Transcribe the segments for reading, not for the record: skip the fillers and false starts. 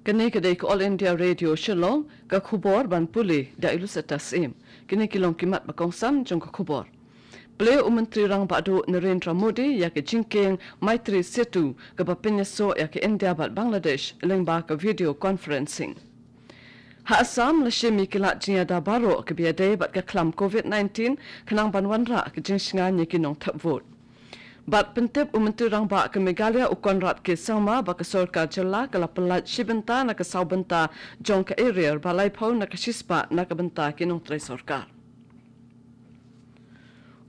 Kini kedai ke All India Radio Shillong ke khubor ban puli da ilus tasim. Kini kilong kimat bakongsan jong ke khubor. Beliau Menteri Rang Badu Narendra Modi ya ke jingking Maitri Setu ke bapinyaso ya ke India bat Bangladesh lengba ke video conferencing. Ha Assam lashimi kilat jiada baro ke biade bat ke klam COVID-19 kenang banwanra ke jingsingan kinong tap vote. Bat pentip Menteri Rang Ba ke Meghalaya ukon rat ke sama ba ke sorkar jela ke lapelat shibenta na ke saubenta jong ke area balai pau na ke shispa na ke benta kinong trai sorkar.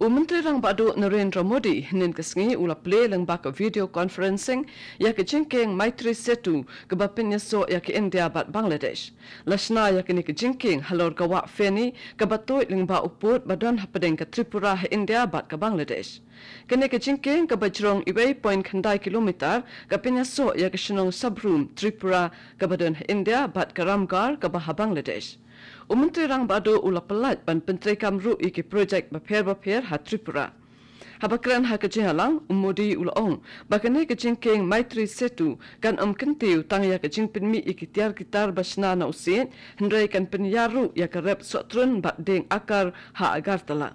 Menteri Rang Badu Narendra Modi nin kesengi ula play leng bak video conferencing ya ke jingking Maitri Setu ke bapinyaso ya ke India bat Bangladesh. Lashna ya ke ni ke jingking halor ke wak feni ke batoi leng ba uput badan hapadeng ke Tripura he India bat ke Bangladesh. Kini ke jingking ke bajrong iway point khandai kilometer ke pinyaso ya ke shenong subroom Tripura ke badan he India bat ke Ramgarh ke bah Bangladesh. Menteri Rang Badu ula pelat ban Penteri Kamru iki projek bapher ha Tripura. Habakran ha kejihalang Modi ula ong bakane ke jingking Maitri Setu kan kentiu tang ya ke jingpin mi iki tiar kitar basna na usin hendrai kan penyaru ya ke rep sotrun bat deng akar ha Agartala.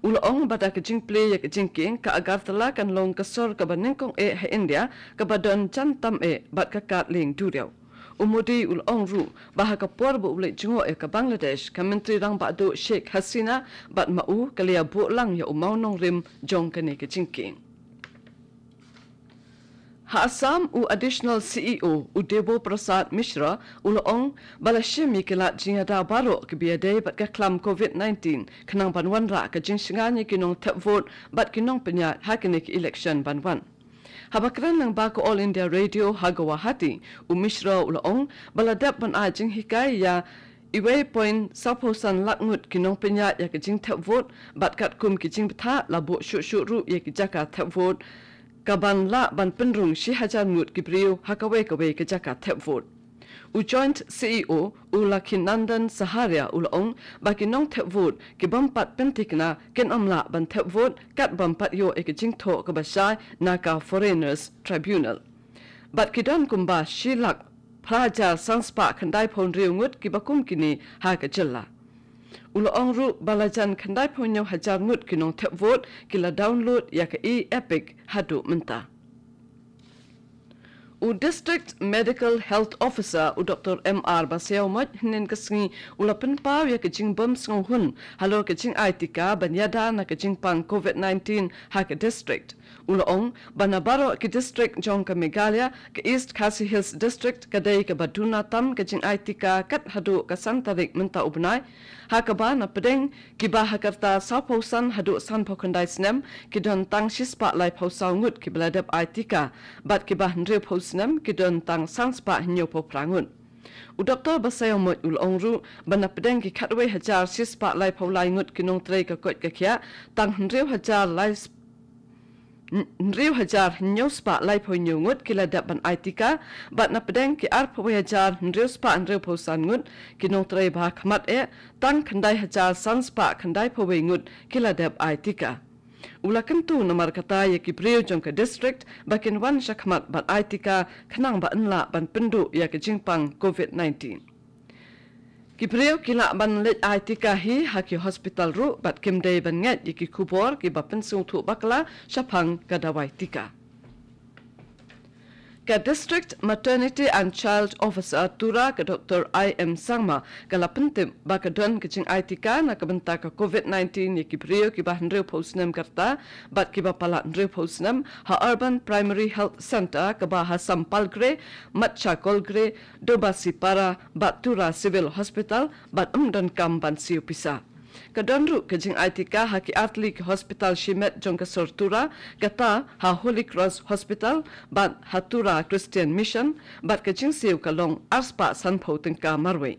Ula ong bada ke jingple ya ke jingking ka Agartala kan long kesor ke banengkong ha India ke badan jantam bat kakat ling duriau. Modi ul ongru bahaka porbo ule jungo ke Bangladesh ka Menteri Rang Badu Sheikh Hasina bat mau kalia lang ya umaunong rim jong kene ke jingking. Ha Assam additional CEO Debo Prasad Mishra ong balashimi kelat jingada baro ke biade bat ka klam COVID-19 kenang banwan ra ke jingsinganya kinong tap vote bat kinong penyat hakene ke election banwan. Habakran ng bako All India Radio Hagawahati Mishra ulaong baladap ban ajing hikai ya iway point saposan lakngut kinong penyat ya kejing tap vote bat kat kum kejing betha labo syuk ru ya kejaka tap vote kaban la ban penrung si hajar ngut kibriu hakawe kawe kejaka tap vote. Joint CEO Lakhinandan Saharia ulaong baki nong tap vote ki bampat pentikna ken amla ban tap vote kat bampat yo ekejing tho ke basai naka Foreigners Tribunal. Bat kidan kumba shilak praja sanspa khandai phon riungut ki bakum kini ha ke jella. Ulaong ru balajan khandai phon yo hajar ngut kinong tap vote kila download ya ke epic hadu menta. District Medical Health Officer Dr. M.R. Baseomat hinin kesengi ula penpau ya kejing bom sengahun halo kejing aitika banyada na kejing pang COVID-19 ha ke district. Ulaong banabaro ke district jong ke Meghalaya ke East Khasi Hills District kadai ke Baduna tam kejing aitika kat hadu ke santarik menta ubnai ha ke ba na pedeng ki ba hakarta sapausan hadu san pokandai snem ki don tang shispa lai pausau ngut ki beladap aitika bat ki ba hendre pausnem ki don tang sanspa hinyopo prangun. Dr. Basayomot ulongru bana pedeng ki katwe hajar shispa lai paulai ngut ki nong trei ka kot ka kya tang hendre hajar lai Nriu hajar nyo spa lai po nyo ngut kila dap ban aitika bat na pedeng ki ar po hajar nriu spa nriu po san ngut ki nong trei bah khamat tang khandai hajar san spa khandai po we ngut kila dap aitika. Ula kentu namar kata ya ki priu jong ke district bakin wan shakmat bat aitika khanang ba enla ban pendu ya ke jingpang COVID-19. Kipriyo kila ban let aitika hi haki hospital ru bat kimdei ban ngat yiki kubor ki bapen sungtu bakla syapang kadawai tika. Ke District Maternity and Child Officer Tura ke Dr. I.M. Sangma kala pentim baka don kecing aitika na kebenta ke COVID-19 yiki priyo ki bah nreu posnem karta bat ki bapala nreu posnem ha Urban Primary Health Center ke bah Sampalgre, Matcha Kolgre, Dobasi Para, bat Tura Civil Hospital bat don kam ban siu pisa. Kadonru kejing aitika haki Artli ke Hospital Shimet jong ke Sortura kata ha Holy Cross Hospital bat Hatura Christian Mission bat kejing siu kalong arspa sanpo tengka marwe.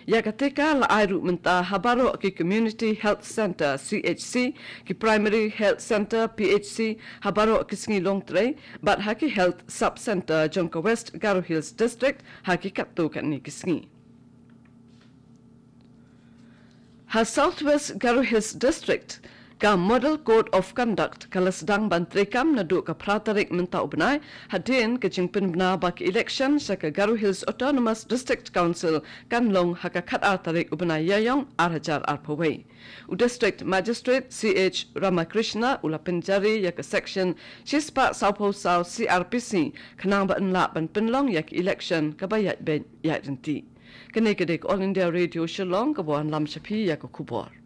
Ya ketika la airu menta habaro ki Community Health Center CHC ki Primary Health Center PHC habaro ki singi long trei bat haki Health Sub Center jong ke West Garo Hills District haki katu kan ni ki singi. Ha Southwest Garo Hills District ka Model Code of Conduct kala sedang bantrikam nadu ka pratarik mentau benai hadin ke jingpin bena bak election sa ka Garo Hills Autonomous District Council kan long haka khat tarik ubenai yayong arhajar arpawai u District Magistrate CH Ramakrishna ula penjari ya ka section Shispa Saupo Sau CRPC kanang ba enla ban penlong ya ka election ka bayat ben ya renti kene kedek All India Radio Shillong ka buan lam shapi ya ka kubor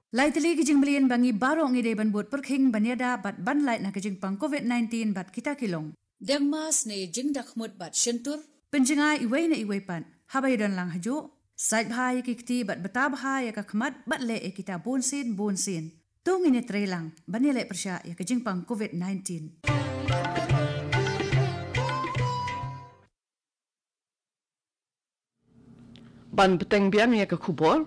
Lai tali kijing belian bangi baro ngide ban buat perking banyada bat ban lai na kijing pang COVID-19 bat kita kilong. Dengmas ne jing dakmut bat shentur. Penjenga iway na iway pan. Habay dan lang hajo. Side bahaya kikti bat beta bahaya kakmat bat le e kita bonsin. Tung ini trelang banile persya ya kijing pang COVID-19. Ban beteng biang ya ke kubor.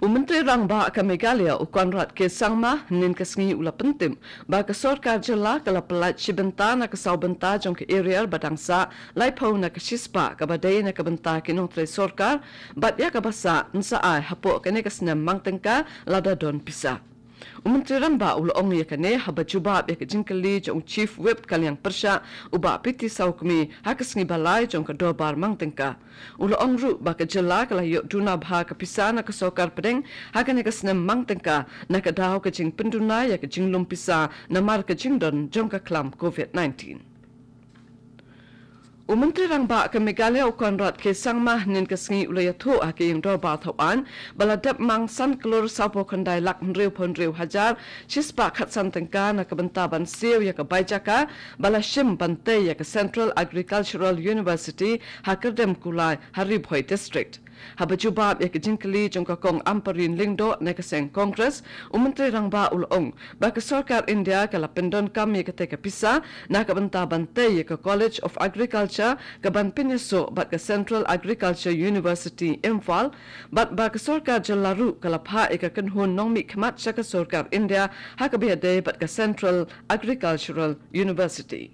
Menteri Rang Ba ke Meghalaya Konrad K. Sangma nin kesngi ula pentim ba ke sorkar jela kala pelat sibenta na ke sau benta jong ke area badangsa lai pau na ke shispa ke badai na ke benta ke nong tre sorkar bat ya ke basa nsa ai hapo ke ne ke senam mangtengka lada don pisa. Menteri Rang Ba ula ong ya ke ne haba jubab ya ke jingkeli jong chief whip kaliang persya uba piti sau kemi hakesngi balai jong ke dobar mangtengka. Ula ong ru ba ke jela kala yok duna bha ke pisa na ke sokar pedeng hakane ke senam mangtengka na ke dau ke jing penduna ya ke jing lum pisa na mar ke jing don jong ke klam COVID-19. Menteri Rang Ba ke Meghalaya Konrad K. Sangma nin kesngi ula yathu ake yang dobar thawan baladap mang san kelur sapo kandai lak riu hajar shispa khat san tengka na ke bentaban siu ya ke baijaka bala shim bante ya ke Central Agricultural University hakerdem kulai Haribhoi District. Haba jubab ya ke jingkeli jong ka kong amparin lingdo na ke seng Congress Menteri Rang Ba ulong ba ke sorkar India kala pendon kam ya ke teka pisa na ke bentaban te ya ke College of Agriculture ke ban pinyaso bat ke Central Agriculture University Imphal bat ba ke sorkar jelaru kala pha ya ke kenhun nong mi khmat sa ke sorkar India ha ke biade bat ke Central Agricultural University.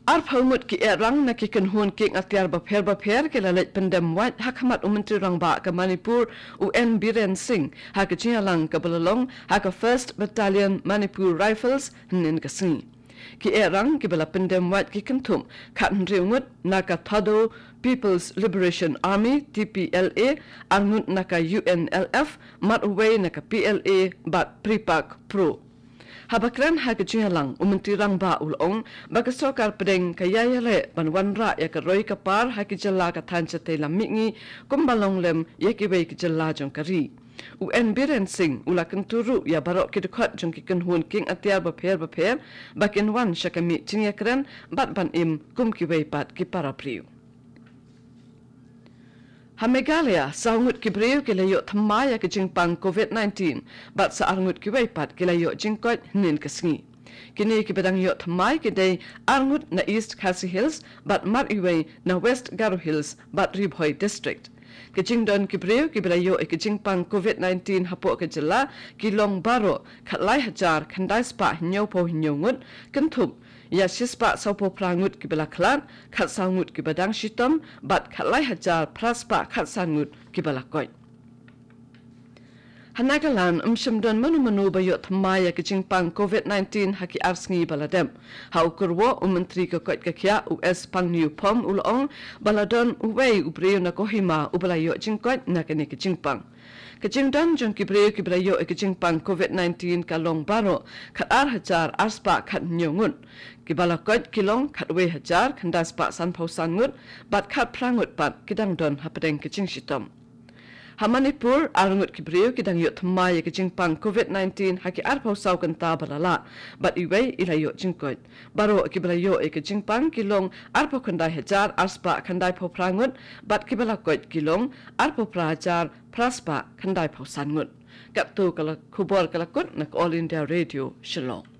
Arphamut ki erang na ki kenhun king atiar bapher ke lalet pendem wat hakamat Menteri Rang Ba ke Manipur UN Biren Singh ha ke chialang ke belalong ha ke 1st Battalion Manipur Rifles nin ke sing ki erang ki bela pendem wat ki kentum khat riungut na ka Thado People's Liberation Army TPLA arngut na ka UNLF mat away na ka PLA bat Pripak Pro. Habakran ha ke chialang Menteri Rang Ba ulong ba ke sokar pedeng kaya yale ban wanra ya ke roi kapar ha ke jela ka thancha te lamingi kumbalong lem ya ke be ke jela jong kari UN Biren Singh ula kenturu ya barok ke dekat jong ki kenhun king atiar bapher bakin wan syakami chinyakran bat ban im kum ki be pat ki para priu Meghalaya saungut ki breu ke layo thamaya ke jingpang COVID-19 bat sa arngut ki weipat ke layo jingkot nin kesngi kini ki bedang yo thamai ke dei arngut na East Khasi Hills bat mar iwei na West Garo Hills bat Ribhoi District ke jingdon ki breu ki belayo ke jingpang COVID-19 hapo ke jela ki long baro khatlai hajar khandai spa nyopo nyongut kentup ya shispa saupo prangut ki bela klan khat sangut ki badang shitom bat khatlai hajar praspa khat sangut ki bela koi Hanagalan shimdon manu bayot maya ke jingpang COVID-19 haki arsngi baladem haukurwo Menteri ke kot kya US pangniu pom ulong baladon uwei ubreu na kohima ubalayo jingkot na ke jingpang Kejingdan jong kibreu kibrayo ke jingpang COVID-19 kalong baro khat ar hajar arspa khat nyongun kibalakot kilong khat we hajar khandas pa san phausan ngut bat khat prangut pat kidang don hapedeng ke jingshitom Manipur arngut kibreu kidang yot maya ke jingpang COVID-19 haki ar phausau kan ta balala bat iwei ilayo jingkot baro kibrayo ke jingpang kilong ar phokhandai hajar arspa khandai phoprangut bat kibalakot kilong ar phopra praspa khandai phausan ngut kaptu kala khubor kala kut nak All India Radio Shillong